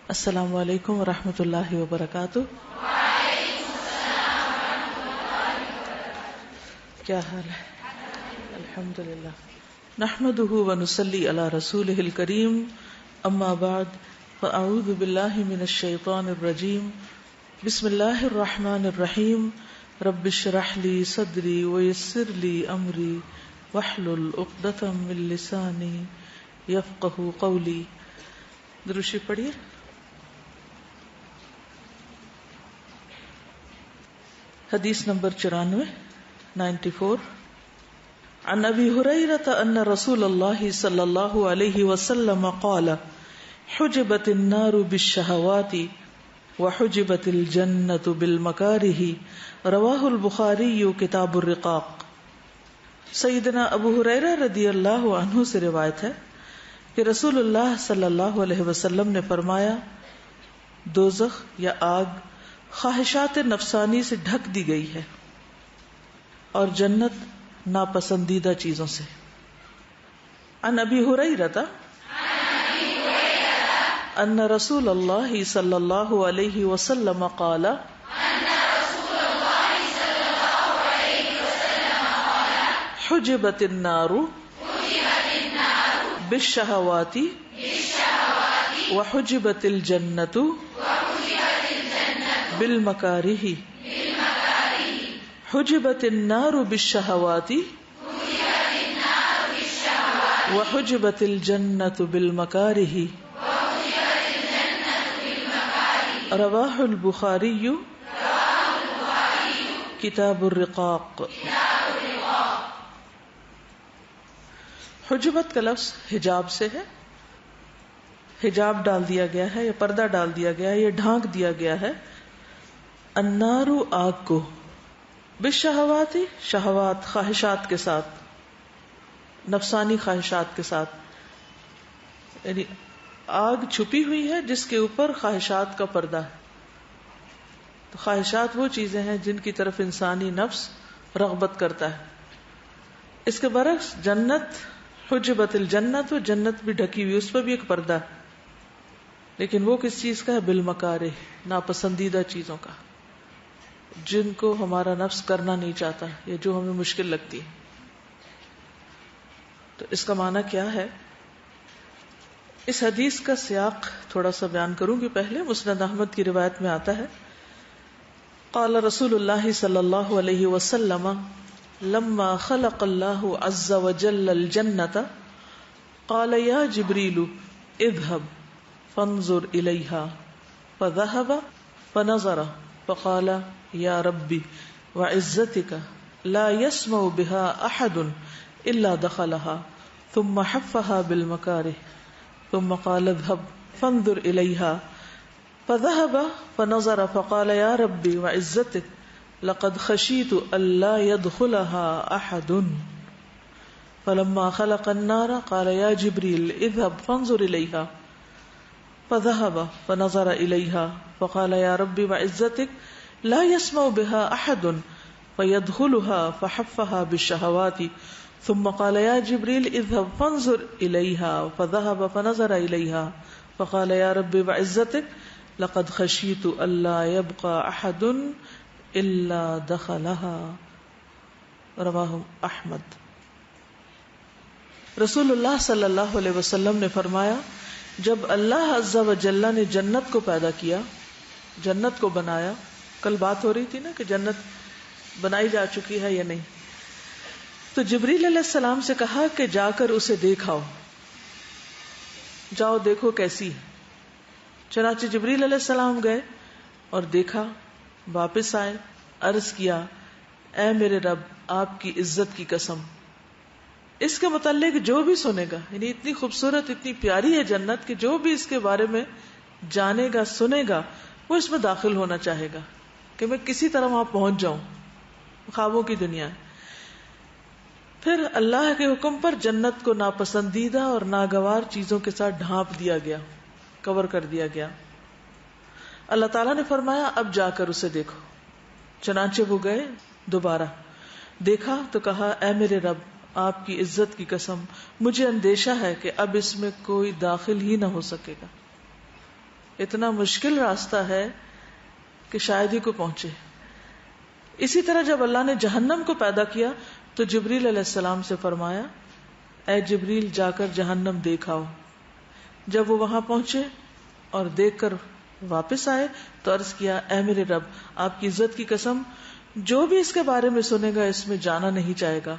السلام علیکم ورحمۃ اللہ وبرکاتہ۔ کیا حال ہے؟ الحمد للہ نحمده ونصلی علی رسولہ الکریم، اما بعد فاعوذ باللہ من الشیطان الرجیم، بسم اللہ الرحمن الرحیم، رب اشرح لی صدری ویسر لی امری واحلل عقدۃ من لسانی یفقہوا قولی۔ درود شریف پڑھیے۔ حدیث نمبر 94 عن ابی ہریرہ ان رسول اللہ صلی اللہ علیہ وسلم قال حجبت النار بالشہوات وحجبت الجنۃ بالمکارہ، رواہ البخاری کتاب الرقاق۔ سیدنا ابو ہریرہ رضی اللہ عنہ سے روایت ہے کہ رسول اللہ صلی اللہ علیہ وسلم نے فرمایا، دوزخ یا آگ خواہشات نفسانی سے ڈھک دی گئی ہے اور جنت ناپسندیدہ چیزوں سے۔ عن ابی ہریرہ ان رسول اللہ صلی اللہ علیہ وسلم قال حجبت النار بالشہوات وحجبت الجنۃ بالمکارہ، حجبت النار بالشہوات وحجبت الجنۃ بالمکارہ، رواہ البخاری کتاب الرقاق۔ حجبت کا لفظ حجاب سے ہے، حجاب ڈال دیا گیا ہے یا پردہ ڈال دیا گیا ہے یا ڈھانک دیا گیا ہے۔ النار آگ کو، بالشہوات شہوات خواہشات کے ساتھ، نفسانی خواہشات کے ساتھ، یعنی آگ چھپی ہوئی ہے جس کے اوپر خواہشات کا پردہ ہے۔ تو خواہشات وہ چیزیں ہیں جن کی طرف انسانی نفس رغبت کرتا ہے۔ اس کے برعکس جنت، حجبت الجنت، و جنت بھی ڈھکی ہوئی، اس پر بھی ایک پردہ ہے، لیکن وہ کس چیز کا ہے؟ بالمکارہ، ناپسندیدہ چیزوں کا، جن کو ہمارا نفس کرنا نہیں چاہتا یا جو ہمیں مشکل لگتی ہے۔ تو اس کا معنی کیا ہے؟ اس حدیث کا سیاق تھوڑا سا بیان کروں گی۔ پہلے مسند احمد کی روایت میں آتا ہے، قال رسول اللہ صلی اللہ علیہ وسلم لما خلق اللہ عز وجل الجنۃ قال یا جبریل اذهب فانظر الیہا، فذهب فنظر فقال یا ربی وعزتك لا يسمع بها احد الا دخلها ثم حفها بالمكاره ثم قال اذهب فانظر اليها فذهب فنظر فقال يا ربي وعزتك لقد خشيت الا يدخلها احد فلما خلق النار قال يا جبريل اذهب فانظر اليها فذهب فنظر اليها فقال يا ربي وعزتك لا يسمع بها احد فيدخلها فحفها بالشهوات ثم قال يا جبريل اذهب فانظر اليها فذهب فنظر اليها فقال يا رب وعزتك لقد خشيت الا يبقى احد الا دخلها، رواه احمد۔ رسول اللہ صلی اللہ علیہ وسلم نے فرمایا، جب اللہ عز و جل نے جنت کو پیدا کیا، جنت کو بنایا، کل بات ہو رہی تھی نا کہ جنت بنائی جا چکی ہے یا نہیں، تو جبریل علیہ السلام سے کہا کہ جا کر اسے دیکھاؤ، جاؤ دیکھو کیسی ہے۔ چنانچہ جبریل علیہ السلام گئے اور دیکھا، واپس آئے، عرض کیا، اے میرے رب، آپ کی عزت کی قسم، اس کے متعلق جو بھی سنے گا، یعنی اتنی خوبصورت، اتنی پیاری ہے جنت کہ جو بھی اس کے بارے میں جانے گا، سنے گا، وہ اس میں داخل ہونا چاہے گا کہ میں کسی طرح وہاں پہنچ جاؤں، خوابوں کی دنیا ہے۔ پھر اللہ کے حکم پر جنت کو ناپسندیدہ اور ناگوار چیزوں کے ساتھ ڈھانپ دیا گیا، کور کر دیا گیا۔ اللہ تعالیٰ نے فرمایا، اب جا کر اسے دیکھو۔ چنانچہ وہ گئے، دوبارہ دیکھا تو کہا، اے میرے رب، آپ کی عزت کی قسم، مجھے اندیشہ ہے کہ اب اس میں کوئی داخل ہی نہ ہو سکے گا۔ اتنا مشکل راستہ ہے کہ شاید ہی کو پہنچے. اسی طرح جب اللہ نے جہنم کو پیدا کیا تو جبریل علیہ السلام سے فرمایا اے جبریل جا کر جہنم دیکھ آؤ. جب وہ وہاں پہنچے اور دیکھ کر واپس آئے تو عرض کیا اے میرے رب آپ کی عزت کی قسم جو بھی اس کے بارے میں سنے گا اس میں جانا نہیں چاہے گا.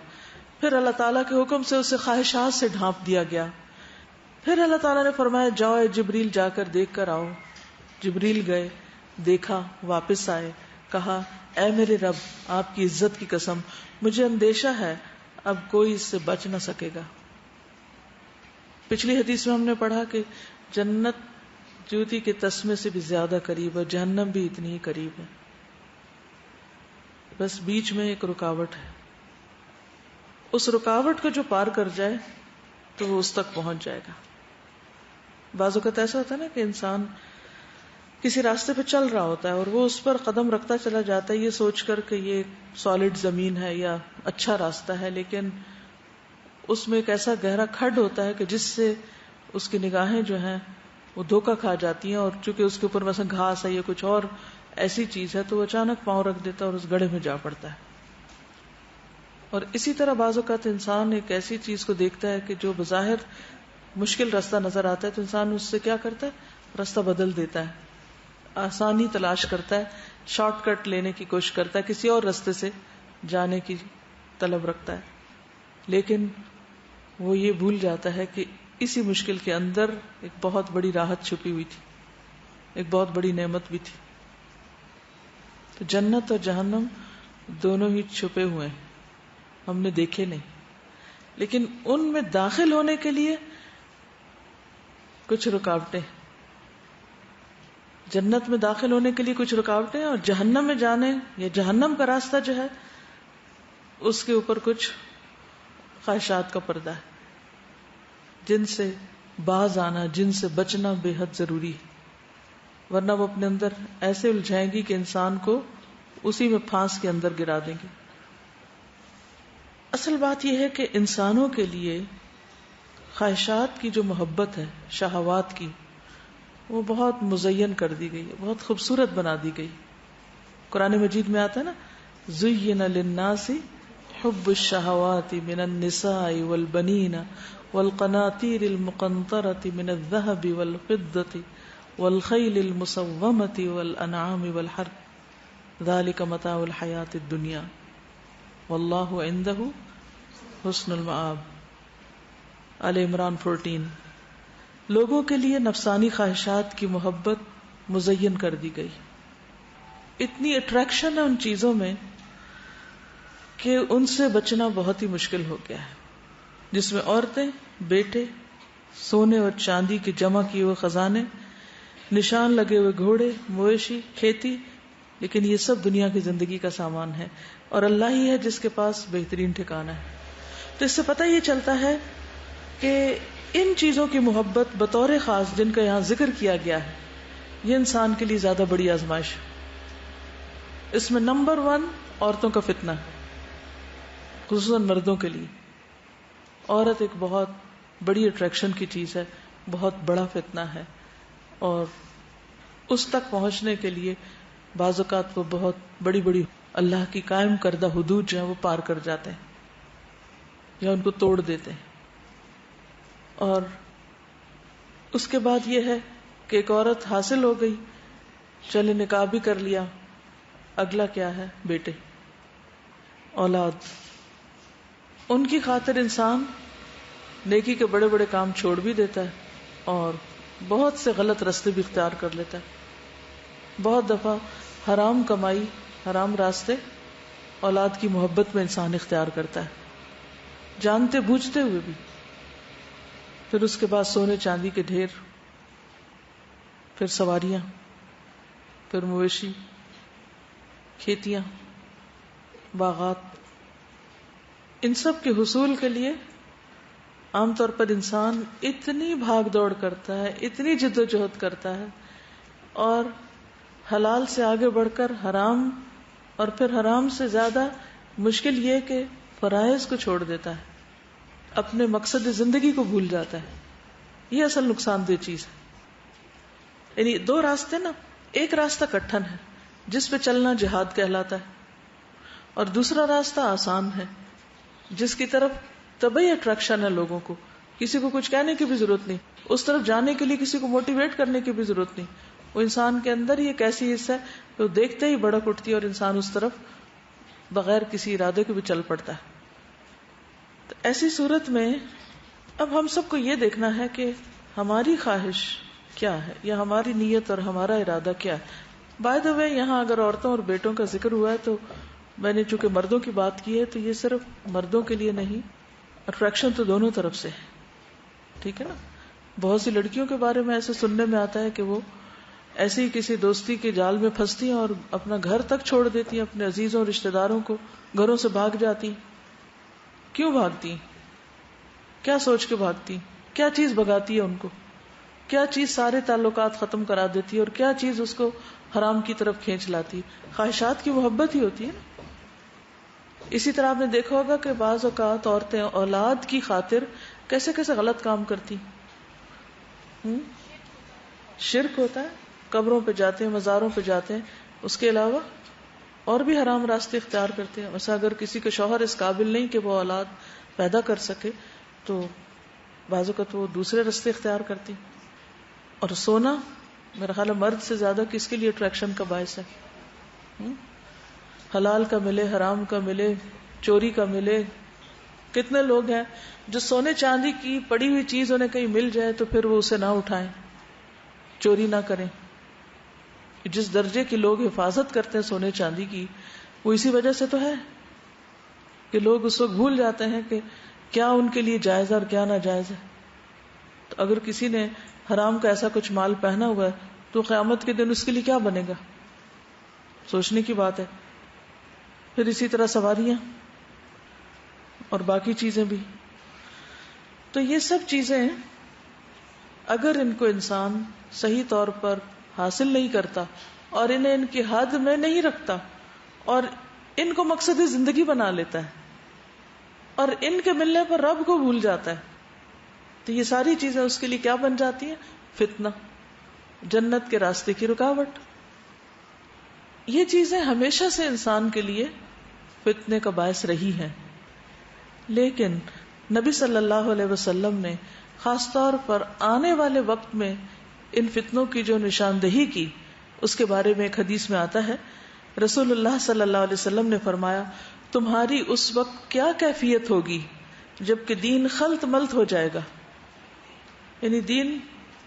پھر اللہ تعالیٰ کے حکم سے اسے خواہشات سے ڈھانپ دیا گیا. پھر اللہ تعالیٰ نے فرمایا جاؤ اے جبریل جا کر دیکھ کر آؤ. جبریل گئے, دیکھا, واپس آئے, کہا اے میرے رب آپ کی عزت کی قسم مجھے اندیشہ ہے اب کوئی اس سے بچ نہ سکے گا. پچھلی حدیث میں ہم نے پڑھا کہ جنت جوتی کے تسمے سے بھی زیادہ قریب ہے, جہنم بھی اتنی ہی قریب ہے, بس بیچ میں ایک رکاوٹ ہے. اس رکاوٹ کو جو پار کر جائے تو وہ اس تک پہنچ جائے گا. بعض اوقات ایسا ہوتا ہے نا کہ انسان کسی راستے پہ چل رہا ہوتا ہے اور وہ اس پر قدم رکھتا چلا جاتا ہے یہ سوچ کر کہ یہ سالڈ زمین ہے یا اچھا راستہ ہے, لیکن اس میں ایک ایسا گہرا کھڈ ہوتا ہے کہ جس سے اس کی نگاہیں جو ہیں وہ دھوکا کھا جاتی ہیں, اور چونکہ اس کے اوپر مثلا گھاس ہے یا کچھ اور ایسی چیز ہے تو وہ اچانک پاؤں رکھ دیتا ہے اور اس گڑھے میں جا پڑتا ہے. اور اسی طرح بعض اوقات انسان ایک ایسی چیز کو دیکھتا ہے کہ جو بظاہر مشکل راستہ نظر آتا ہے تو انسان اس سے کیا کرتا ہے, راستہ بدل دیتا ہے, آسانی تلاش کرتا ہے, شارٹ کٹ لینے کی کوشش کرتا ہے, کسی اور راستے سے جانے کی طلب رکھتا ہے. لیکن وہ یہ بھول جاتا ہے کہ اسی مشکل کے اندر ایک بہت بڑی راحت چھپی ہوئی تھی, ایک بہت بڑی نعمت بھی تھی. تو جنت اور جہنم دونوں ہی چھپے ہوئے ہیں, ہم نے دیکھے نہیں, لیکن ان میں داخل ہونے کے لیے کچھ رکاوٹیں, جنت میں داخل ہونے کے لیے کچھ رکاوٹیں, اور جہنم میں جانے یا جہنم کا راستہ جو ہے اس کے اوپر کچھ خواہشات کا پردہ ہے جن سے باز آنا, جن سے بچنا بے حد ضروری ہے, ورنہ وہ اپنے اندر ایسے الجھائیں گی کہ انسان کو اسی میں پھانس کے اندر گرا دیں گے. اصل بات یہ ہے کہ انسانوں کے لیے خواہشات کی جو محبت ہے, شہوات کی, وہ بہت مزین کر دی گئی ہے, بہت خوبصورت بنا دی گئی. قرآن مجید میں آتا ہے نا زین للناس حب الشہوات من النساء والبنین والقناطیر المقنطرة من الذهب والفضة والخیل المسومة والانعام والحرث ذلك متاع الحیاة الدنیا واللہ عنده حسن المآب. آل عمران 14. لوگوں کے لیے نفسانی خواہشات کی محبت مزین کر دی گئی. اتنی اٹریکشن ہے ان چیزوں میں کہ ان سے بچنا بہت ہی مشکل ہو گیا ہے, جس میں عورتیں, بیٹے, سونے اور چاندی کے جمع کیے ہوئے خزانے, نشان لگے ہوئے گھوڑے, مویشی, کھیتی, لیکن یہ سب دنیا کی زندگی کا سامان ہے, اور اللہ ہی ہے جس کے پاس بہترین ٹھکانہ ہے. تو اس سے پتہ یہ چلتا ہے کہ ان چیزوں کی محبت بطور خاص جن کا یہاں ذکر کیا گیا ہے یہ انسان کے لیے زیادہ بڑی آزمائش ہے. اس میں نمبر 1 عورتوں کا فتنہ ہے, خصوصاً مردوں کے لیے. عورت ایک بہت بڑی اٹریکشن کی چیز ہے, بہت بڑا فتنہ ہے, اور اس تک پہنچنے کے لیے بعض اوقات وہ بہت بڑی بڑی اللہ کی قائم کردہ حدود جو ہیں وہ پار کر جاتے ہیں یا ان کو توڑ دیتے ہیں. اور اس کے بعد یہ ہے کہ ایک عورت حاصل ہو گئی, چلے نکاح بھی کر لیا, اگلا کیا ہے, بیٹے, اولاد. ان کی خاطر انسان نیکی کے بڑے بڑے کام چھوڑ بھی دیتا ہے اور بہت سے غلط راستے بھی اختیار کر لیتا ہے. بہت دفعہ حرام کمائی, حرام راستے اولاد کی محبت میں انسان اختیار کرتا ہے, جانتے بوجھتے ہوئے بھی. پھر اس کے بعد سونے چاندی کے ڈھیر, پھر سواریاں, پھر مویشی, کھیتیاں, باغات. ان سب کے حصول کے لیے عام طور پر انسان اتنی بھاگ دوڑ کرتا ہے, اتنی جد و جہد کرتا ہے, اور حلال سے آگے بڑھ کر حرام, اور پھر حرام سے زیادہ مشکل یہ کہ فرائض کو چھوڑ دیتا ہے, اپنے مقصد زندگی کو بھول جاتا ہے. یہ اصل نقصان دہ چیز ہے. یعنی دو راستے نا، ایک راستہ کٹھن ہے جس پہ چلنا جہاد کہلاتا ہے، اور دوسرا راستہ آسان ہے جس کی طرف طبعی اٹریکشن ہے لوگوں کو، کسی کو کچھ کہنے کی بھی ضرورت نہیں، اس طرف جانے کے لیے کسی کو موٹیویٹ کرنے کی بھی ضرورت نہیں، وہ انسان کے اندر ہی ایک ایسی حصہ ہے کہ وہ دیکھتے ہی بڑک اٹھتی ہے اور انسان اس طرف بغیر کسی ارادے کے بھی چل پڑتا ہے. تو ایسی صورت میں اب ہم سب کو یہ دیکھنا ہے کہ ہماری خواہش کیا ہے یا ہماری نیت اور ہمارا ارادہ کیا ہے. بائی دا وے یہاں اگر عورتوں اور بیٹوں کا ذکر ہوا ہے تو میں نے چونکہ مردوں کی بات کی ہے تو یہ صرف مردوں کے لیے نہیں، اٹریکشن تو دونوں طرف سے ہے، ٹھیک ہے نا. بہت سی لڑکیوں کے بارے میں ایسے سننے میں آتا ہے کہ وہ ایسے ہی کسی دوستی کے جال میں پھنستی ہیں اور اپنا گھر تک چھوڑ دیتی ہیں، اپنے عزیزوں اور رشتہ داروں کو، گھروں سے بھاگ جاتی. کیوں بھاگتی؟ کیا سوچ کے بھاگتی؟ کیا چیز بھگاتی ہے ان کو؟ کیا چیز سارے تعلقات ختم کرا دیتی ہے اور کیا چیز اس کو حرام کی طرف کھینچ لاتی؟ خواہشات کی محبت ہی ہوتی ہے نا. اسی طرح آپ نے دیکھا ہوگا کہ بعض اوقات عورتیں اولاد کی خاطر کیسے کیسے غلط کام کرتی. شرک ہوتا ہے، قبروں پہ جاتے ہیں، مزاروں پہ جاتے ہیں، اس کے علاوہ اور بھی حرام راستے اختیار کرتے ہیں. ویسے اگر کسی کا شوہر اس قابل نہیں کہ وہ اولاد پیدا کر سکے تو بعض اوقات وہ دوسرے راستے اختیار کرتی. اور سونا میرا خیال ہے مرد سے زیادہ کس کے لیے اٹریکشن کا باعث ہے؟ حلال کا ملے، حرام کا ملے، چوری کا ملے. کتنے لوگ ہیں جو سونے چاندی کی پڑی ہوئی چیز انہیں کہیں مل جائے تو پھر وہ اسے نہ اٹھائیں، چوری نہ کریں. جس درجے کے لوگ حفاظت کرتے ہیں سونے چاندی کی، وہ اسی وجہ سے تو ہے کہ لوگ اس وقت بھول جاتے ہیں کہ کیا ان کے لیے جائز ہے اور کیا ناجائز ہے. تو اگر کسی نے حرام کا ایسا کچھ مال پہنا ہوا ہے تو قیامت کے دن اس کے لیے کیا بنے گا؟ سوچنے کی بات ہے. پھر اسی طرح سواریاں اور باقی چیزیں بھی. تو یہ سب چیزیں اگر ان کو انسان صحیح طور پر حاصل نہیں کرتا اور انہیں ان کی حد میں نہیں رکھتا اور ان کو مقصد زندگی بنا لیتا ہے اور ان کے ملنے پر رب کو بھول جاتا ہے، تو یہ ساری چیزیں اس کے لیے کیا بن جاتی ہیں؟ فتنہ، جنت کے راستے کی رکاوٹ. یہ چیزیں ہمیشہ سے انسان کے لیے فتنے کا باعث رہی ہیں. لیکن نبی صلی اللہ علیہ وسلم نے خاص طور پر آنے والے وقت میں ان فتنوں کی جو نشاندہی کی، اس کے بارے میں ایک حدیث میں آتا ہے، رسول اللہ صلی اللہ علیہ وسلم نے فرمایا، تمہاری اس وقت کیا کیفیت ہوگی جبکہ دین خلط ملط ہو جائے گا. یعنی دین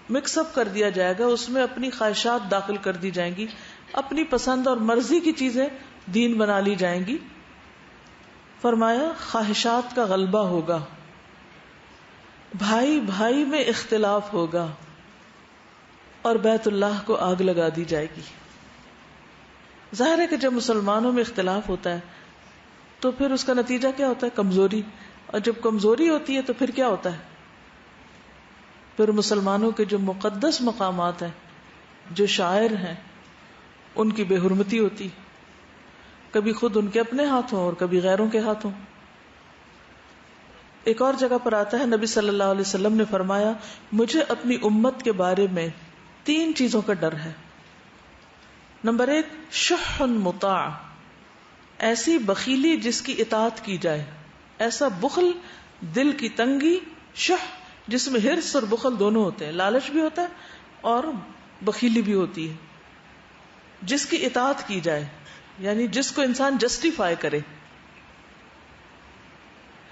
مکس اپ کر دیا جائے گا، اس میں اپنی خواہشات داخل کر دی جائیں گی، اپنی پسند اور مرضی کی چیزیں دین بنا لی جائیں گی. فرمایا خواہشات کا غلبہ ہوگا، بھائی بھائی میں اختلاف ہوگا اور بیت اللہ کو آگ لگا دی جائے گی. ظاہر ہے کہ جب مسلمانوں میں اختلاف ہوتا ہے تو پھر اس کا نتیجہ کیا ہوتا ہے؟ کمزوری. اور جب کمزوری ہوتی ہے تو پھر کیا ہوتا ہے؟ پھر مسلمانوں کے جو مقدس مقامات ہیں، جو شاعر ہیں، ان کی بے حرمتی ہوتی، کبھی خود ان کے اپنے ہاتھوں اور کبھی غیروں کے ہاتھوں. ایک اور جگہ پر آتا ہے، نبی صلی اللہ علیہ وسلم نے فرمایا، مجھے اپنی امت کے بارے میں 3 چیزوں کا ڈر ہے. نمبر 1، شح مطاع، ایسی بخیلی جس کی اطاعت کی جائے، ایسا بخل، دل کی تنگی، شح جس میں حرص اور بخل دونوں ہوتے ہیں، لالچ بھی ہوتا ہے اور بخیلی بھی ہوتی ہے، جس کی اطاعت کی جائے، یعنی جس کو انسان جسٹیفائی کرے.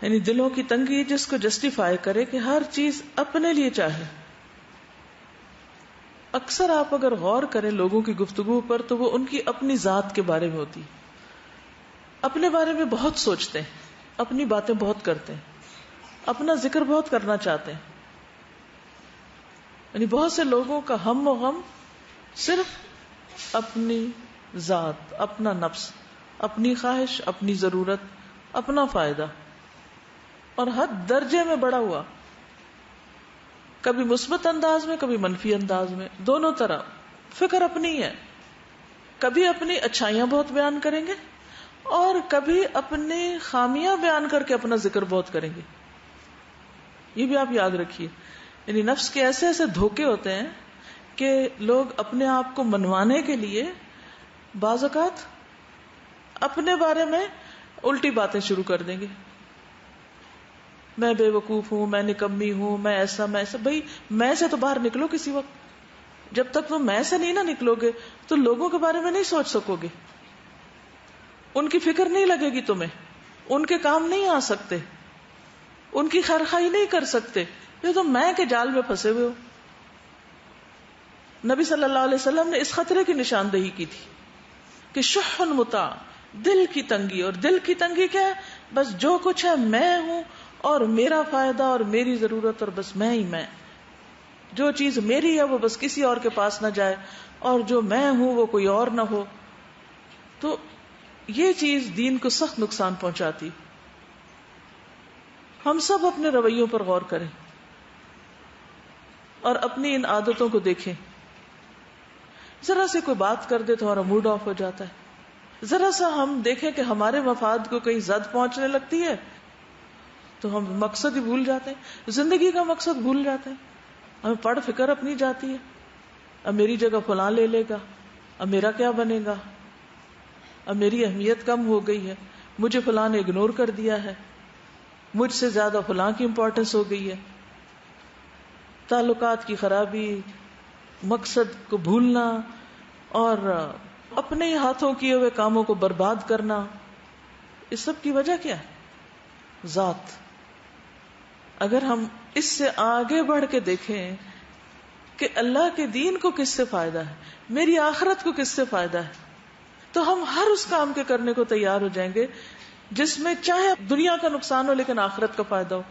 یعنی دلوں کی تنگی جس کو جسٹیفائی کرے کہ ہر چیز اپنے لیے چاہے. اکثر آپ اگر غور کریں لوگوں کی گفتگو پر تو وہ ان کی اپنی ذات کے بارے میں ہوتی، اپنے بارے میں بہت سوچتے ہیں، اپنی باتیں بہت کرتے ہیں، اپنا ذکر بہت کرنا چاہتے ہیں. یعنی بہت سے لوگوں کا ہم و غم صرف اپنی ذات، اپنا نفس، اپنی خواہش، اپنی ضرورت، اپنا فائدہ، اور حد درجے میں بڑا ہوا، کبھی مثبت انداز میں کبھی منفی انداز میں، دونوں طرح فکر اپنی ہے. کبھی اپنی اچھائیاں بہت بیان کریں گے اور کبھی اپنی خامیاں بیان کر کے اپنا ذکر بہت کریں گے. یہ بھی آپ یاد رکھیے. یعنی نفس کے ایسے ایسے دھوکے ہوتے ہیں کہ لوگ اپنے آپ کو منوانے کے لیے بعض اوقات اپنے بارے میں الٹی باتیں شروع کر دیں گے. میں بے وقوف ہوں، میں نکمی ہوں، میں ایسا. بھائی میں سے تو باہر نکلو کسی وقت. جب تک وہ میں سے نہیں نہ نکلو گے تو لوگوں کے بارے میں نہیں سوچ سکو گے، ان کی فکر نہیں لگے گی تمہیں، ان کے کام نہیں آ سکتے، ان کی خیرخواہی نہیں کر سکتے. یہ تو میں کے جال میں پھنسے ہوئے ہو. نبی صلی اللہ علیہ وسلم نے اس خطرے کی نشاندہی کی تھی کہ شح مطاع، دل کی تنگی. اور دل کی تنگی کیا ہے؟ بس جو کچھ ہے میں ہوں اور میرا فائدہ اور میری ضرورت، اور بس میں ہی میں. جو چیز میری ہے وہ بس کسی اور کے پاس نہ جائے، اور جو میں ہوں وہ کوئی اور نہ ہو. تو یہ چیز دین کو سخت نقصان پہنچاتی. ہم سب اپنے رویوں پر غور کریں اور اپنی ان عادتوں کو دیکھیں. ذرا سے کوئی بات کر دے تو ہمارا موڈ آف ہو جاتا ہے. ذرا سا ہم دیکھیں کہ ہمارے مفاد کو کہیں زد پہنچنے لگتی ہے تو ہم مقصد ہی بھول جاتے ہیں، زندگی کا مقصد بھول جاتے ہیں. ہمیں پڑھ فکر اپنی جاتی ہے، اب میری جگہ فلاں لے لے گا، اب میرا کیا بنے گا، اب میری اہمیت کم ہو گئی ہے، مجھے فلاں نے اگنور کر دیا ہے، مجھ سے زیادہ فلاں کی امپورٹنس ہو گئی ہے. تعلقات کی خرابی، مقصد کو بھولنا اور اپنے ہاتھوں کیے ہوئے کاموں کو برباد کرنا، اس سب کی وجہ کیا ہے؟ ذات. اگر ہم اس سے آگے بڑھ کے دیکھیں کہ اللہ کے دین کو کس سے فائدہ ہے، میری آخرت کو کس سے فائدہ ہے، تو ہم ہر اس کام کے کرنے کو تیار ہو جائیں گے جس میں چاہے دنیا کا نقصان ہو لیکن آخرت کا فائدہ ہو.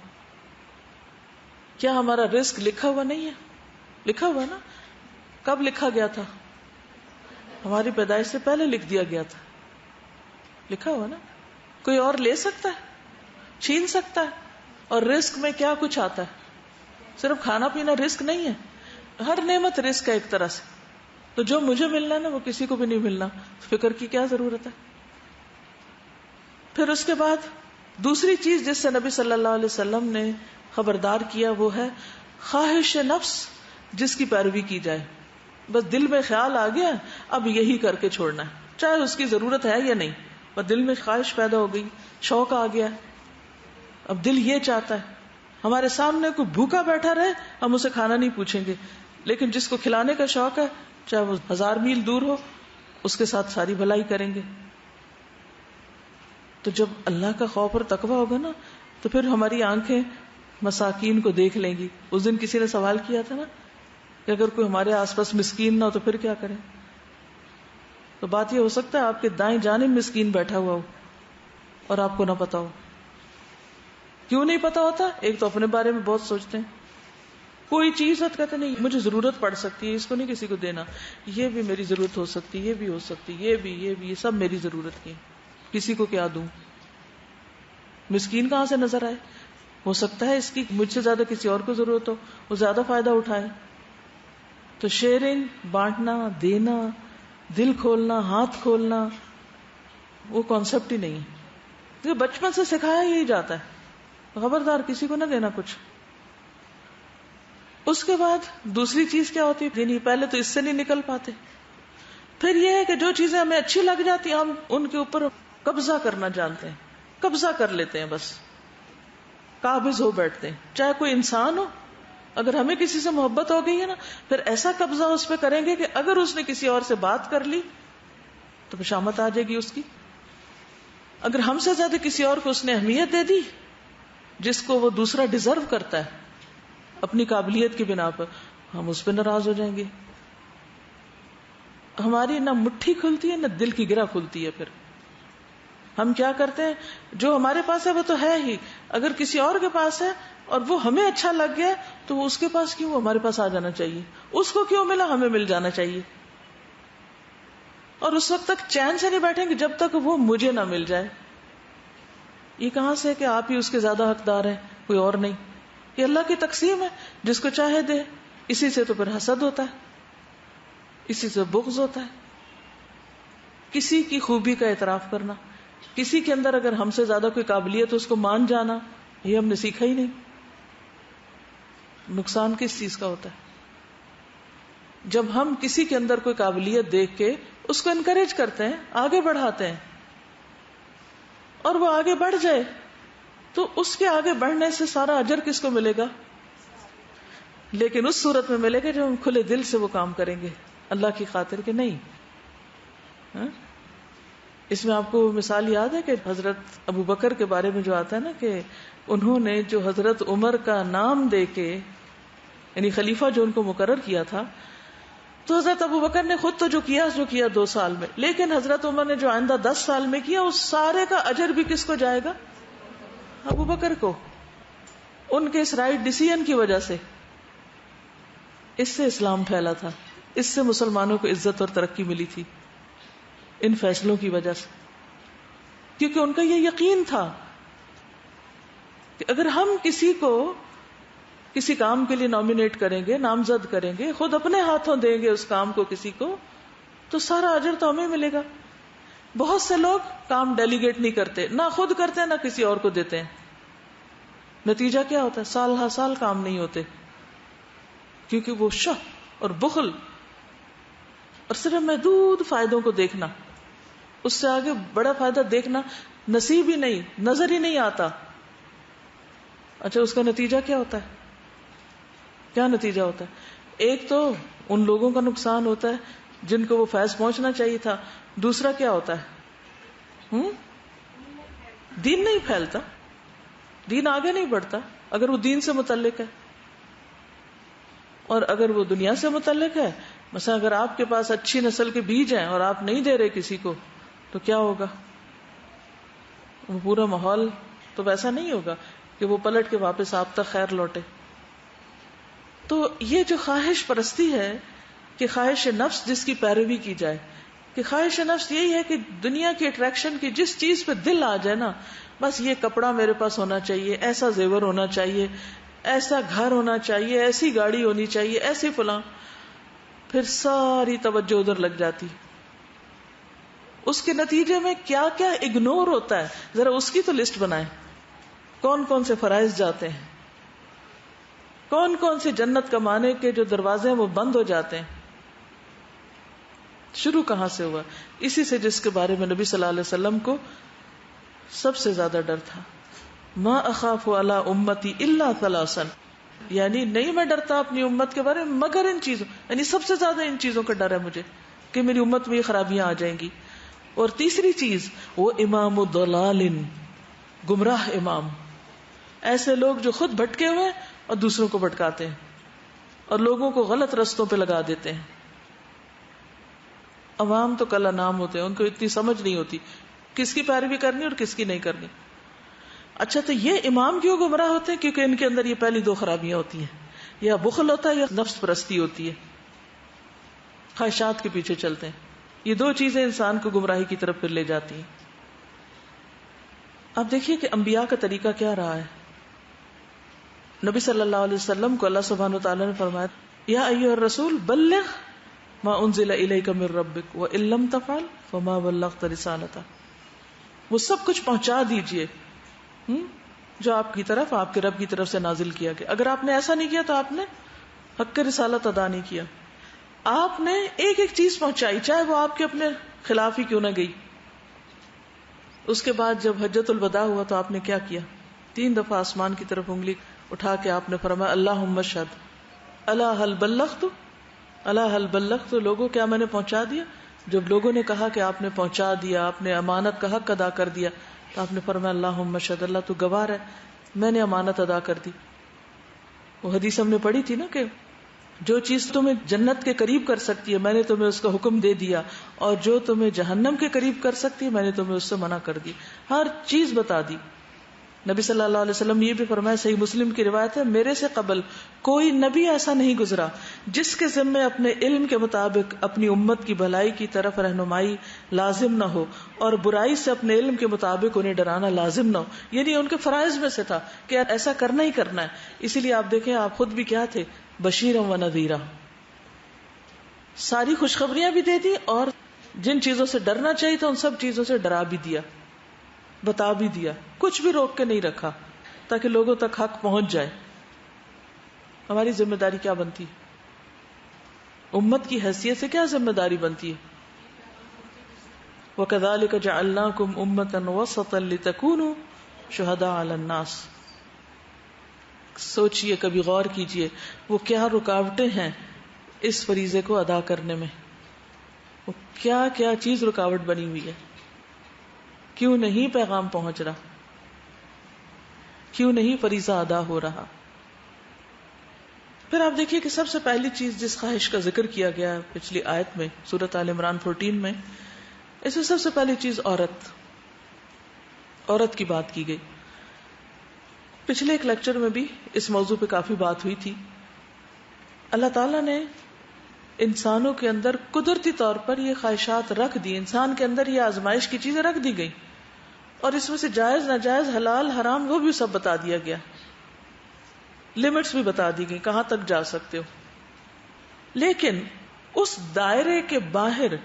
کیا ہمارا رزق لکھا ہوا نہیں ہے؟ لکھا ہوا نا. کب لکھا گیا تھا؟ ہماری پیدائش سے پہلے لکھ دیا گیا تھا. لکھا ہوا نا. کوئی اور لے سکتا ہے؟ چھین سکتا ہے؟ اور رزق میں کیا کچھ آتا ہے؟ صرف کھانا پینا رزق نہیں ہے، ہر نعمت رزق ہے ایک طرح سے. تو جو مجھے ملنا ہے نا وہ کسی کو بھی نہیں ملنا، فکر کی کیا ضرورت ہے؟ پھر اس کے بعد دوسری چیز جس سے نبی صلی اللہ علیہ وسلم نے خبردار کیا وہ ہے خواہش نفس جس کی پیروی کی جائے. بس دل میں خیال آ گیا اب یہی کر کے چھوڑنا ہے، چاہے اس کی ضرورت ہے یا نہیں، بس دل میں خواہش پیدا ہو گئی، شوق آ گیا، اب دل یہ چاہتا ہے. ہمارے سامنے کوئی بھوکا بیٹھا رہے ہم اسے کھانا نہیں پوچھیں گے، لیکن جس کو کھلانے کا شوق ہے چاہے وہ 1000 میل دور ہو اس کے ساتھ ساری بھلائی کریں گے. تو جب اللہ کا خوف اور تقویٰ ہوگا نا تو پھر ہماری آنکھیں مساکین کو دیکھ لیں گی. اس دن کسی نے سوال کیا تھا نا کہ اگر کوئی ہمارے آس پاس مسکین نہ ہو تو پھر کیا کریں؟ تو بات یہ ہو سکتا ہے آپ کے دائیں جانب مسکین بیٹھا ہوا ہو اور آپ کو نہ پتا ہو. کیوں نہیں پتا ہوتا؟ ایک تو اپنے بارے میں بہت سوچتے ہیں، کوئی چیز ہے تو کہتے نہیں مجھے ضرورت پڑ سکتی ہے، اس کو نہیں کسی کو دینا، یہ بھی میری ضرورت ہو سکتی، یہ بھی ہو سکتی، یہ بھی یہ سب میری ضرورت کی، کسی کو کیا دوں؟ مسکین کہاں سے نظر آئے؟ ہو سکتا ہے اس کی مجھ سے زیادہ کسی اور کو ضرورت ہو، وہ زیادہ فائدہ اٹھائے. تو شیئرنگ، بانٹنا، دینا، دل کھولنا، ہاتھ کھولنا، وہ کانسیپٹ ہی نہیں ہے. بچپن سے سکھایا یہی جاتا ہے خبردار کسی کو نہ دینا کچھ. اس کے بعد دوسری چیز کیا ہوتی ہے؟ یعنی پہلے تو اس سے نہیں نکل پاتے، پھر یہ ہے کہ جو چیزیں ہمیں اچھی لگ جاتی ہیں ہم ان کے اوپر قبضہ کرنا جانتے ہیں، قبضہ کر لیتے ہیں، بس قابض ہو بیٹھتے ہیں. چاہے کوئی انسان ہو، اگر ہمیں کسی سے محبت ہو گئی ہے نا پھر ایسا قبضہ اس پہ کریں گے کہ اگر اس نے کسی اور سے بات کر لی تو بشامت آ جائے گی اس کی. اگر ہم سے زیادہ کسی اور کو اس نے اہمیت دے دی جس کو وہ دوسرا ڈیزرو کرتا ہے اپنی قابلیت کی بنا پر، ہم اس پہ ناراض ہو جائیں گے. ہماری نہ مٹھی کھلتی ہے نہ دل کی گرہ کھلتی ہے. پھر ہم کیا کرتے ہیں؟ جو ہمارے پاس ہے وہ تو ہے ہی، اگر کسی اور کے پاس ہے اور وہ ہمیں اچھا لگ گیا تو وہ اس کے پاس کیوں، ہمارے پاس آ جانا چاہیے. اس کو کیوں ملا، ہمیں مل جانا چاہیے. اور اس وقت تک چین سے نہیں بیٹھیں گے جب تک وہ مجھے نہ مل جائے. یہ کہاں سے کہ آپ ہی اس کے زیادہ حقدار ہیں، کوئی اور نہیں؟ یہ اللہ کی تقسیم ہے، جس کو چاہے دے. اسی سے تو پھر حسد ہوتا ہے، اسی سے بغض ہوتا ہے. کسی کی خوبی کا اعتراف کرنا، کسی کے اندر اگر ہم سے زیادہ کوئی قابلیت ہے اس کو مان جانا، یہ ہم نے سیکھا ہی نہیں. نقصان کس چیز کا ہوتا ہے؟ جب ہم کسی کے اندر کوئی قابلیت دیکھ کے اس کو انکریج کرتے ہیں، آگے بڑھاتے ہیں، اور وہ آگے بڑھ جائے، تو اس کے آگے بڑھنے سے سارا اجر کس کو ملے گا؟ لیکن اس صورت میں ملے گا جب ہم کھلے دل سے وہ کام کریں گے اللہ کی خاطر کے نہیں. ہاں؟ اس میں آپ کو مثال یاد ہے کہ حضرت ابو بکر کے بارے میں جو آتا ہے نا کہ انہوں نے جو حضرت عمر کا نام دے کے، یعنی خلیفہ جو ان کو مقرر کیا تھا، تو حضرت ابو بکر نے خود تو جو کیا 2 سال میں، لیکن حضرت عمر نے جو آئندہ 10 سال میں کیا، اس سارے کا اجر بھی کس کو جائے گا؟ ابو بکر کو، ان کے اس رائٹ ڈیسیژن کی وجہ سے. اس سے اسلام پھیلا تھا، اس سے مسلمانوں کو عزت اور ترقی ملی تھی، ان فیصلوں کی وجہ سے، کیونکہ ان کا یہ یقین تھا کہ اگر ہم کسی کو کسی کام کے لیے نامینیٹ کریں گے، نامزد کریں گے، خود اپنے ہاتھوں دیں گے اس کام کو کسی کو، تو سارا اجر تو ہمیں ملے گا. بہت سے لوگ کام ڈیلیگیٹ نہیں کرتے، نہ خود کرتے نہ کسی اور کو دیتے ہیں. نتیجہ کیا ہوتا ہے؟ سال ہر سال کام نہیں ہوتے، کیونکہ وہ شح اور بخل اور صرف محدود فائدوں کو دیکھنا، اس سے آگے بڑا فائدہ دیکھنا نصیب ہی نہیں، نظر ہی نہیں آتا. اچھا، اس کا نتیجہ کیا ہوتا ہے؟ کیا نتیجہ ہوتا ہے؟ ایک تو ان لوگوں کا نقصان ہوتا ہے جن کو وہ فیض پہنچنا چاہیے تھا. دوسرا کیا ہوتا ہے؟ دین نہیں پھیلتا، دین آگے نہیں بڑھتا اگر وہ دین سے متعلق ہے. اور اگر وہ دنیا سے متعلق ہے، مثلا اگر آپ کے پاس اچھی نسل کے بیج ہیں اور آپ نہیں دے رہے کسی کو، تو کیا ہوگا؟ وہ پورا ماحول تو ویسا نہیں ہوگا کہ وہ پلٹ کے واپس آپ تک خیر لوٹے. تو یہ جو خواہش پرستی ہے کہ خواہش نفس جس کی پیروی کی جائے، کہ خواہش نفس یہی ہے کہ دنیا کی اٹریکشن کی جس چیز پہ دل آ جائے نا، بس یہ کپڑا میرے پاس ہونا چاہیے، ایسا زیور ہونا چاہیے، ایسا گھر ہونا چاہیے، ایسی گاڑی ہونی چاہیے، ایسی فلاں، پھر ساری توجہ ادھر لگ جاتی. اس کے نتیجے میں کیا کیا اگنور ہوتا ہے، ذرا اس کی تو لسٹ بنائیں. کون کون سے فرائض جاتے ہیں، کون کون سے جنت کمانے کے جو دروازے ہیں وہ بند ہو جاتے ہیں. شروع کہاں سے ہوا؟ اسی سے جس کے بارے میں نبی صلی اللہ علیہ وسلم کو سب سے زیادہ ڈر تھا. ما اخاف علی امتی الا ثلاثا، یعنی نہیں میں ڈرتا اپنی امت کے بارے میں مگر ان چیزوں، یعنی سب سے زیادہ ان چیزوں کا ڈر ہے مجھے کہ میری امت میں یہ خرابیاں آ جائیں گی. اور تیسری چیز، وہ امام ضلال، گمراہ امام، ایسے لوگ جو خود بھٹکے ہوئے اور دوسروں کو بھٹکاتے ہیں اور لوگوں کو غلط رستوں پہ لگا دیتے ہیں. عوام تو کل انعام ہوتے ہیں، ان کو اتنی سمجھ نہیں ہوتی کس کی پیروی کرنی اور کس کی نہیں کرنی. اچھا، تو یہ امام کیوں گمراہ ہوتے ہیں؟ کیونکہ ان کے اندر یہ پہلی 2 خرابیاں ہوتی ہیں، یا بخل ہوتا ہے یا نفس پرستی ہوتی ہے، خواہشات کے پیچھے چلتے ہیں. یہ 2 چیزیں انسان کو گمراہی کی طرف پھر لے جاتی ہیں. اب دیکھیے کہ انبیاء کا طریقہ کیا رہا ہے. نبی صلی اللہ علیہ وسلم کو اللہ سبحانہ وتعالی نے فرمایا، یا ایھا الرسول بلغ ما انزل الیک من ربک وان لم تفعل فما بلغت رسالتہ. وہ سب کچھ پہنچا دیجئے جو آپ کی طرف، آپ کے رب کی طرف سے نازل کیا گیا. اگر آپ نے ایسا نہیں کیا تو آپ نے حق رسالت ادا نہیں کیا. آپ نے ایک ایک چیز پہنچائی، چاہے وہ آپ کے اپنے خلاف ہی کیوں نہ گئی. اس کے بعد جب حجۃ الوداع ہوا تو آپ نے کیا کیا؟ 3 دفعہ آسمان کی طرف انگلی اٹھا کے آپ نے فرمایا، اللہم اشہد الا هل بلغت، الا هل بلغت، لوگوں کیا میں نے پہنچا دیا؟ جب لوگوں نے کہا کہ آپ نے پہنچا دیا، آپ نے امانت کا حق ادا کر دیا، تو آپ نے فرمایا اللہم اشہد، اللہ تو گواہ ہے میں نے امانت ادا کر دی. وہ حدیث ہم نے پڑھی تھی نا کہ جو چیز تمہیں جنت کے قریب کر سکتی ہے میں نے تمہیں اس کا حکم دے دیا، اور جو تمہیں جہنم کے قریب کر سکتی ہے میں نے تمہیں اس سے منع کر دی. ہر چیز بتا دی. نبی صلی اللہ علیہ وسلم نے یہ بھی فرمایا، صحیح مسلم کی روایت ہے، میرے سے قبل کوئی نبی ایسا نہیں گزرا جس کے ذمے اپنے علم کے مطابق اپنی امت کی بھلائی کی طرف رہنمائی لازم نہ ہو اور برائی سے اپنے علم کے مطابق انہیں ڈرانا لازم نہ ہو. یعنی ان کے فرائض میں سے تھا کہ ایسا کرنا ہی کرنا ہے. اسی لیے آپ دیکھیں آپ خود بھی کیا تھے، بشیرا و نذیرا، ساری خوشخبریاں بھی دے دی اور جن چیزوں سے ڈرنا چاہیے تھا ان سب چیزوں سے ڈرا بھی دیا، بتا بھی دیا، کچھ بھی روک کے نہیں رکھا تاکہ لوگوں تک حق پہنچ جائے. ہماری ذمہ داری کیا بنتی؟ امت کی حیثیت سے کیا ذمہ داری بنتی ہے؟ وَكَذَلِكَ جَعَلْنَاكُمْ أُمَّةً وَسَطًا لِتَكُونُوا شُهَدَاءَ عَلَى النَّاسِ. سوچئے، کبھی غور کیجئے وہ کیا رکاوٹیں ہیں اس فریضے کو ادا کرنے میں، وہ کیا کیا چیز رکاوٹ بنی ہوئی ہے. کیوں نہیں پیغام پہنچ رہا، کیوں نہیں فریضہ ادا ہو رہا. پھر آپ دیکھیے کہ سب سے پہلی چیز جس خواہش کا ذکر کیا گیا پچھلی آیت میں سورۃ آل عمران 14 میں، اس میں سب سے پہلی چیز عورت کی بات کی گئی. پچھلے ایک لیکچر میں بھی اس موضوع پہ کافی بات ہوئی تھی. اللہ تعالیٰ نے انسانوں کے اندر قدرتی طور پر یہ خواہشات رکھ دی، انسان کے اندر یہ آزمائش کی چیزیں رکھ دی گئی، اور اس میں سے جائز ناجائز حلال حرام وہ بھی سب بتا دیا گیا، لمٹس بھی بتا دی گئی کہاں تک جا سکتے ہو. لیکن اس دائرے کے باہر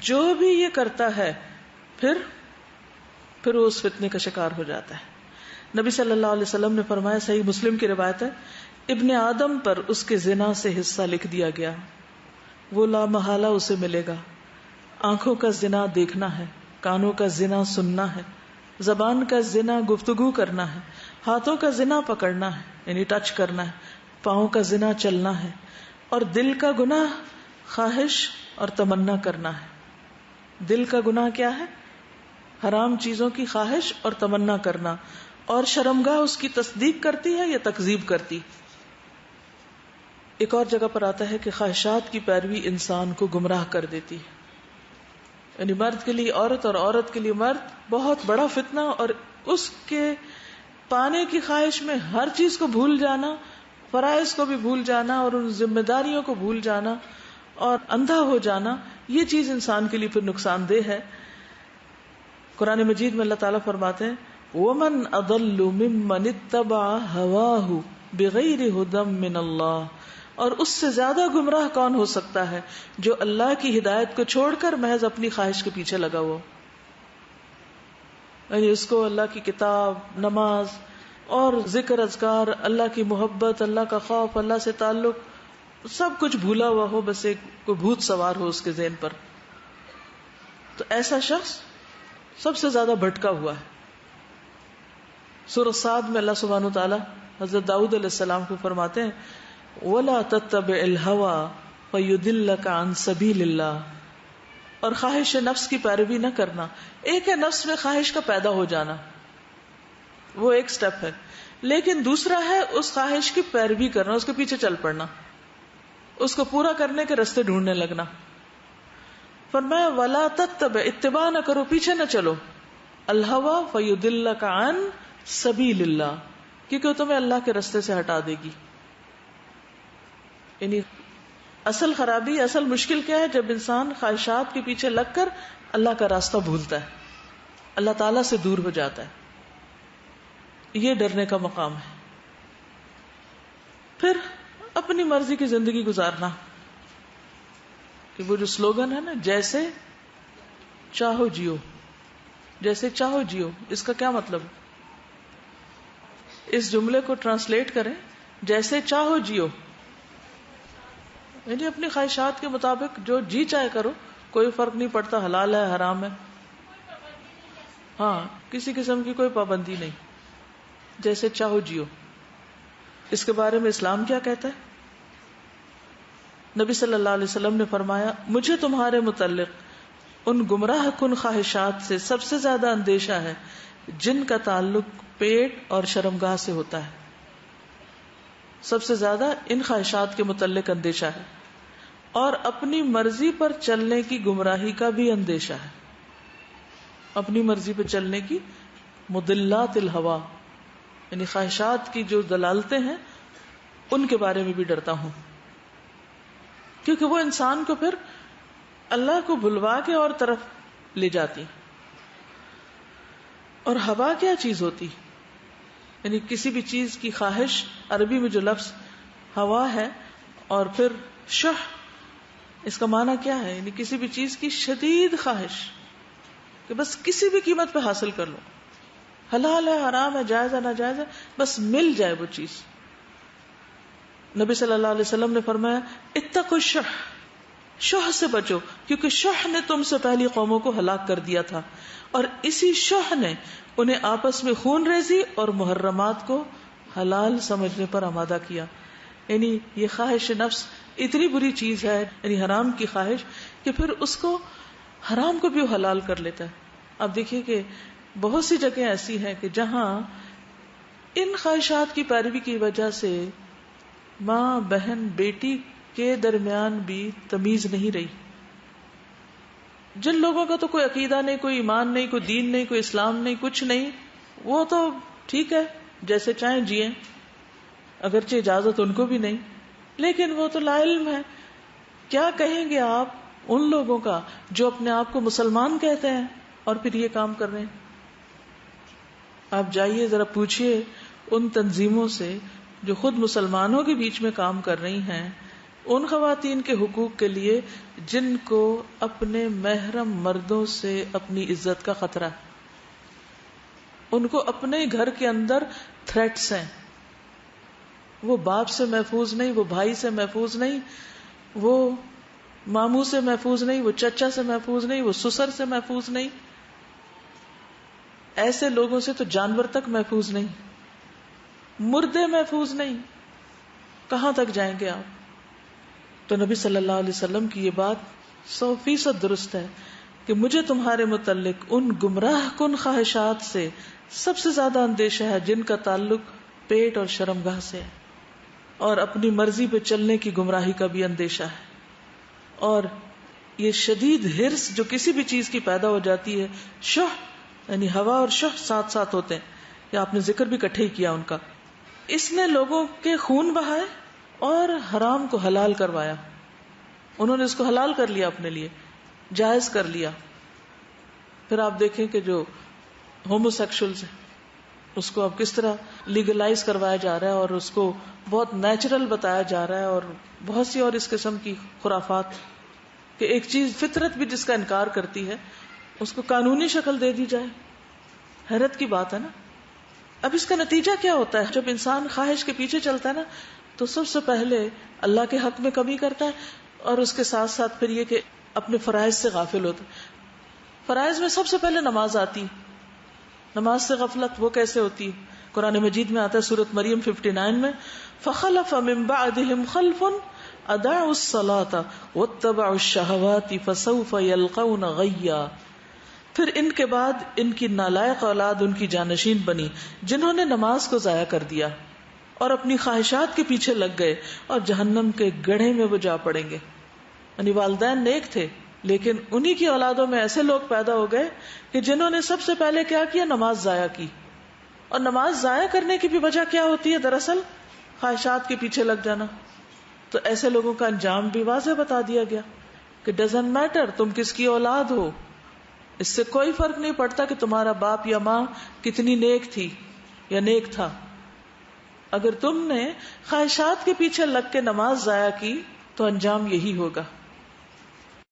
جو بھی یہ کرتا ہے پھر وہ اس فتنے کا شکار ہو جاتا ہے. نبی صلی اللہ علیہ وسلم نے فرمایا، صحیح مسلم کی روایت ہے، ابن آدم پر اس کے زنا سے حصہ لکھ دیا گیا، وہ لا محالہ اسے ملے گا. آنکھوں کا زنا دیکھنا ہے، کانوں کا زنا سننا ہے، زبان کا زنا گفتگو کرنا ہے، ہاتھوں کا زنا پکڑنا ہے یعنی ٹچ کرنا ہے، پاؤں کا زنا چلنا ہے، اور دل کا گناہ خواہش اور تمنا کرنا ہے. دل کا گناہ کیا ہے؟ حرام چیزوں کی خواہش اور تمنا کرنا. اور شرمگاہ اس کی تصدیق کرتی ہے یا تکذیب کرتی. ایک اور جگہ پر آتا ہے کہ خواہشات کی پیروی انسان کو گمراہ کر دیتی ہے. یعنی مرد کے لیے عورت اور عورت کے لیے مرد بہت بڑا فتنہ، اور اس کے پانے کی خواہش میں ہر چیز کو بھول جانا، فرائض کو بھی بھول جانا اور ان ذمہ داریوں کو بھول جانا اور اندھا ہو جانا، یہ چیز انسان کے لیے پھر نقصان دہ ہے. قرآن مجید میں اللہ تعالیٰ فرماتے ہیں وَمَنْ أَضَلُّ مِمَّنِ اتَّبَعَ هَوَاهُ بِغَيْرِ هُدًى مِّنَ اللَّهِ. اور اس سے زیادہ گمراہ کون ہو سکتا ہے جو اللہ کی ہدایت کو چھوڑ کر محض اپنی خواہش کے پیچھے لگا ہوا، یعنی اس کو اللہ کی کتاب، نماز اور ذکر اذکار، اللہ کی محبت، اللہ کا خوف، اللہ سے تعلق سب کچھ بھولا ہوا ہو، بس ایک کوئی بھوت سوار ہو اس کے ذہن پر. تو ایسا شخص سب سے زیادہ بھٹکا ہوا ہے. سورۃ صاد میں اللہ سبحانہ وتعالی حضرت داؤد علیہ السلام کو فرماتے ہیں وَلَا تَتَّبِعِ الْهَوَىٰ فَيُضِلَّكَ عَن سَبِيلِ اللَّهِ. اور خواہش نفس کی پیروی نہ کرنا. ایک ہے نفس میں خواہش کا پیدا ہو جانا، وہ ایک سٹیپ ہے، لیکن دوسرا ہے اس خواہش کی پیروی کرنا، اس کے پیچھے چل پڑنا، اس کو پورا کرنے کے راستے ڈھونڈنے لگنا. فرمایا وَلَا تَتَّبِعْ، اتباع نہ کرو، پیچھے نہ چلو، الْهَوَىٰ فَيُضِلَّكَ عَن سَبِيلِ اللَّهِ، کیونکہ وہ تمہیں اللہ کے راستے سے ہٹا دے گی. یعنی اصل خرابی، اصل مشکل کیا ہے؟ جب انسان خواہشات کے پیچھے لگ کر اللہ کا راستہ بھولتا ہے، اللہ تعالیٰ سے دور ہو جاتا ہے. یہ ڈرنے کا مقام ہے. پھر اپنی مرضی کی زندگی گزارنا، کہ وہ جو سلوگن ہے نا، جیسے چاہو جیو، جیسے چاہو جیو، اس کا کیا مطلب؟ اس جملے کو ٹرانسلیٹ کریں، جیسے چاہو جیو، یعنی اپنی خواہشات کے مطابق جو جی چاہے کرو، کوئی فرق نہیں پڑتا حلال ہے حرام ہے، ہاں کسی قسم کی کوئی پابندی نہیں، جیسے چاہو جیو. اس کے بارے میں اسلام کیا کہتا ہے؟ نبی صلی اللہ علیہ وسلم نے فرمایا مجھے تمہارے متعلق ان گمراہ کن خواہشات سے سب سے زیادہ اندیشہ ہے جن کا تعلق پیٹ اور شرمگاہ سے ہوتا ہے. سب سے زیادہ ان خواہشات کے متعلق اندیشہ ہے، اور اپنی مرضی پر چلنے کی گمراہی کا بھی اندیشہ ہے. اپنی مرضی پر چلنے کی مضلات الہوا، یعنی خواہشات کی جو دلالتیں ہیں ان کے بارے میں بھی ڈرتا ہوں، کیونکہ وہ انسان کو پھر اللہ کو بھلوا کے اور طرف لے جاتی. اور ہوا کیا چیز ہوتی؟ یعنی کسی بھی چیز کی خواہش، عربی میں جو لفظ ہوا ہے، اور پھر شح، اس کا معنی کیا ہے؟ یعنی کسی بھی چیز کی شدید خواہش کہ بس کسی بھی قیمت پہ حاصل کر لو، حلال ہے حرام ہے جائز ہے ناجائز ہے، بس مل جائے وہ چیز. نبی صلی اللہ علیہ وسلم نے فرمایا اتقوا الشح، شح سے بچو، کیونکہ شح نے تم سے پہلی قوموں کو ہلاک کر دیا تھا، اور اسی شح نے انہیں آپس میں خون ریزی اور محرمات کو حلال سمجھنے پر آمادہ کیا. یعنی یہ خواہش نفس اتنی بری چیز ہے، یعنی حرام کی خواہش، کہ پھر اس کو حرام کو بھی وہ حلال کر لیتا ہے. اب دیکھیے کہ بہت سی جگہیں ایسی ہیں کہ جہاں ان خواہشات کی پیروی کی وجہ سے ماں بہن بیٹی کے درمیان بھی تمیز نہیں رہی. جن لوگوں کا تو کوئی عقیدہ نہیں، کوئی ایمان نہیں، کوئی دین نہیں، کوئی اسلام نہیں، کچھ نہیں، وہ تو ٹھیک ہے جیسے چاہیں جیئیں، اگرچہ اجازت ان کو بھی نہیں، لیکن وہ تو لا علم ہے. کیا کہیں گے آپ ان لوگوں کا جو اپنے آپ کو مسلمان کہتے ہیں اور پھر یہ کام کر رہے ہیں؟ آپ جائیے ذرا پوچھئے ان تنظیموں سے جو خود مسلمانوں کے بیچ میں کام کر رہی ہیں، ان خواتین کے حقوق کے لیے جن کو اپنے محرم مردوں سے اپنی عزت کا خطرہ ہے، ان کو اپنے گھر کے اندر تھریٹس ہیں. وہ باپ سے محفوظ نہیں، وہ بھائی سے محفوظ نہیں، وہ ماموں سے محفوظ نہیں، وہ چچا سے محفوظ نہیں، وہ سسر سے محفوظ نہیں. ایسے لوگوں سے تو جانور تک محفوظ نہیں، مردے محفوظ نہیں. کہاں تک جائیں گے آپ؟ تو نبی صلی اللہ علیہ وسلم کی یہ بات 100% درست ہے کہ مجھے تمہارے متعلق ان گمراہ کن خواہشات سے سب سے زیادہ اندیشہ ہے جن کا تعلق پیٹ اور شرمگاہ سے ہے، اور اپنی مرضی پہ چلنے کی گمراہی کا بھی اندیشہ ہے. اور یہ شدید ہرس جو کسی بھی چیز کی پیدا ہو جاتی ہے، شح یعنی ہوا اور شح ساتھ ساتھ ہوتے ہیں، یا آپ نے ذکر بھی اکٹھے ہی کیا ان کا. اس نے لوگوں کے خون بہائے اور حرام کو حلال کروایا. انہوں نے اس کو حلال کر لیا، اپنے لیے جائز کر لیا. پھر آپ دیکھیں کہ جو ہومو سیکشولز ہیں اس کو اب کس طرح لیگلائز کروایا جا رہا ہے، اور اس کو بہت نیچرل بتایا جا رہا ہے، اور بہت سی اور اس قسم کی خرافات کہ ایک چیز فطرت بھی جس کا انکار کرتی ہے اس کو قانونی شکل دے دی جائے. حیرت کی بات ہے نا. اب اس کا نتیجہ کیا ہوتا ہے؟ جب انسان خواہش کے پیچھے چلتا ہے نا تو سب سے پہلے اللہ کے حق میں کمی کرتا ہے، اور اس کے ساتھ ساتھ پھر یہ کہ اپنے فرائض سے غافل ہوتا ہے. فرائض میں سب سے پہلے نماز آتی. نماز سے غفلت وہ کیسے ہوتی ہے؟ قرآن مجید میں آتا ہے سورۃ مریم 59 میں، فخلف من بعدهم خلف اضاعوا الصلاة واتبعوا الشهوات فسوف يلقون غیا. پھر ان کے بعد ان کی نالائق اولاد ان کی جانشین بنی جنہوں نے نماز کو ضائع کر دیا اور اپنی خواہشات کے پیچھے لگ گئے، اور جہنم کے گڑھے میں وہ جا پڑیں گے. یعنی والدین نیک تھے، لیکن انہی کی اولادوں میں ایسے لوگ پیدا ہو گئے کہ جنہوں نے سب سے پہلے کیا کیا؟ نماز ضائع کی. اور نماز ضائع کرنے کی بھی وجہ کیا ہوتی ہے؟ دراصل خواہشات کے پیچھے لگ جانا. تو ایسے لوگوں کا انجام بھی واضح بتا دیا گیا کہ ڈزنٹ میٹر تم کس کی اولاد ہو، اس سے کوئی فرق نہیں پڑتا کہ تمہارا باپ یا ماں کتنی نیک تھی یا نیک تھا. اگر تم نے خواہشات کے پیچھے لگ کے نماز ضائع کی تو انجام یہی ہوگا.